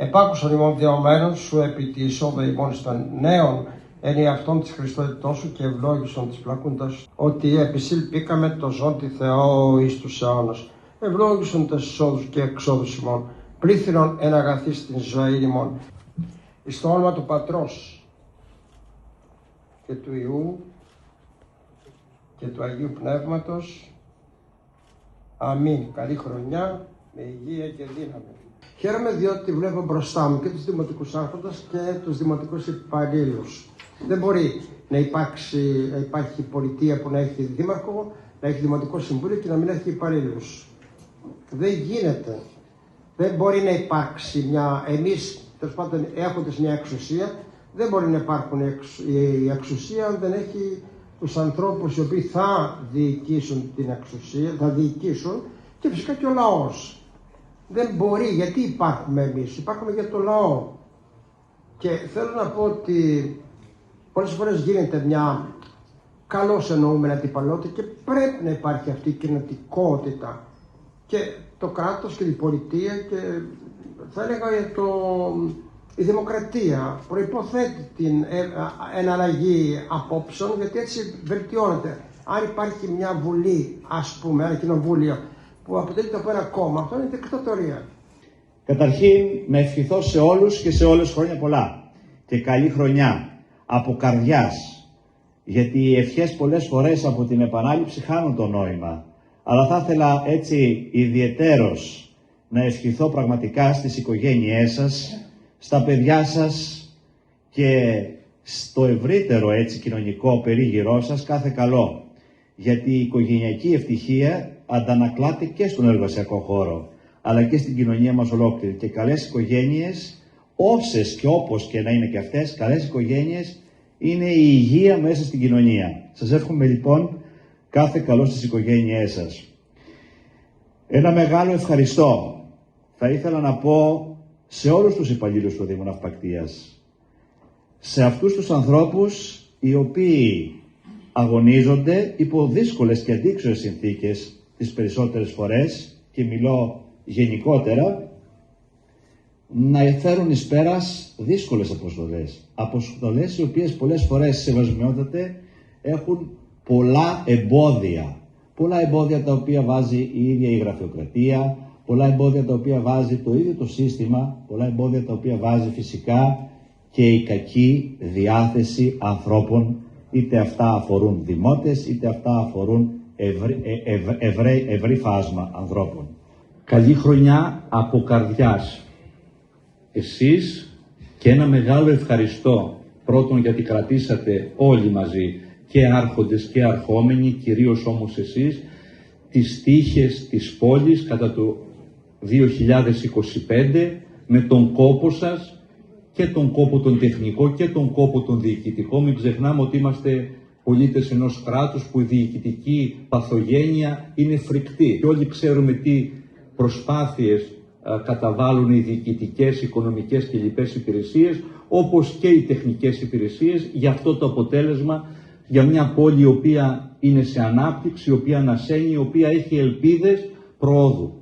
Επάκουσον ημών διαωμένων σου επί τη εισόδου ημών των νέων εν αυτών της Χριστότητός σου και ευλόγησον της πλακούντας, ότι επισήλπηκαμε το ζών τη Θεό εις τους αιώνας. Ευλόγησον τες εισόδους και εξόδους ημών, πλήθυνον εν αγαθή στην ζωή ημών. Εις το όνομα του Πατρός και του Υιού και του Αγίου Πνεύματος. Αμήν. Καλή χρονιά με υγεία και δύναμη. Χαίρομαι διότι βλέπω μπροστά μου και τους δημοτικούς άρχοντες και τους δημοτικούς υπαλλήλους. Δεν μπορεί να υπάρχει πολιτεία που να έχει δήμαρχο, να έχει δημοτικό συμβούλιο και να μην έχει υπαλλήλους. Δεν γίνεται. Δεν μπορεί να υπάρξει εμείς τέλος πάντων έχοντας μια εξουσία, δεν μπορεί να υπάρχουν η εξουσία αν δεν έχει τους ανθρώπους οι οποίοι θα διοικήσουν την εξουσία, θα διοικήσουν και φυσικά και ο λαός. Δεν μπορεί, γιατί υπάρχουμε εμείς, υπάρχουμε για το λαό. Και θέλω να πω ότι πολλές φορές γίνεται μια καλώς εννοούμενη αντιπαλότητα και πρέπει να υπάρχει αυτή η κοινοτικότητα και το κράτος και η πολιτεία και θα έλεγα η δημοκρατία προϋποθέτει την εναλλαγή απόψεων, γιατί έτσι βελτιώνεται. Αν υπάρχει μια βουλή, ας πούμε, ένα κοινοβούλιο που αποτελείται από ένα κόμμα, αυτό είναι δικτατορία. Καταρχήν, να ευχηθώ σε όλους και σε όλες χρόνια πολλά και καλή χρονιά από καρδιάς, γιατί οι ευχές πολλές φορές από την επανάληψη χάνουν το νόημα. Αλλά θα ήθελα έτσι ιδιαιτέρως να ευχηθώ πραγματικά στις οικογένειές σας, στα παιδιά σας και στο ευρύτερο έτσι κοινωνικό περίγυρό σας κάθε καλό. Γιατί η οικογενειακή ευτυχία αντανακλάται και στον εργασιακό χώρο, αλλά και στην κοινωνία μας ολόκληρη. Και καλές οικογένειες, όσες και όπως και να είναι και αυτές, καλές οικογένειες είναι η υγεία μέσα στην κοινωνία. Σας εύχομαι λοιπόν κάθε καλό στις οικογένειές σας. Ένα μεγάλο ευχαριστώ θα ήθελα να πω σε όλους τους υπαλλήλους του Δήμου Ναυπακτίας, σε αυτούς τους ανθρώπους οι οποίοι αγωνίζονται υπό δύσκολες και αντίξωες συνθήκες τις περισσότερες φορές, και μιλώ γενικότερα, να φέρουν εις πέρας δύσκολες αποστολές. Αποστολές οι οποίες πολλές φορές σεβασμιότατε έχουν πολλά εμπόδια. Πολλά εμπόδια τα οποία βάζει η ίδια η γραφειοκρατία, πολλά εμπόδια τα οποία βάζει το ίδιο το σύστημα, πολλά εμπόδια τα οποία βάζει φυσικά και η κακή διάθεση ανθρώπων, είτε αυτά αφορούν δημότες, είτε αυτά αφορούν ευρύ φάσμα ανθρώπων. Καλή χρονιά από καρδιάς. Εσείς και ένα μεγάλο ευχαριστώ πρώτον γιατί κρατήσατε όλοι μαζί, και άρχοντες και αρχόμενοι, κυρίως όμως εσείς, τις τύχες της πόλης κατά το 2025 με τον κόπο σας και τον κόπο τον τεχνικό και τον κόπο τον διοικητικό. Μην ξεχνάμε ότι είμαστε πολίτες ενός κράτους που η διοικητική παθογένεια είναι φρικτή. Και όλοι ξέρουμε τι προσπάθειες καταβάλουν οι διοικητικές, οικονομικές και λοιπές υπηρεσίες, όπως και οι τεχνικές υπηρεσίες, για αυτό το αποτέλεσμα, για μια πόλη η οποία είναι σε ανάπτυξη, η οποία ανασένει, η οποία έχει ελπίδες προόδου.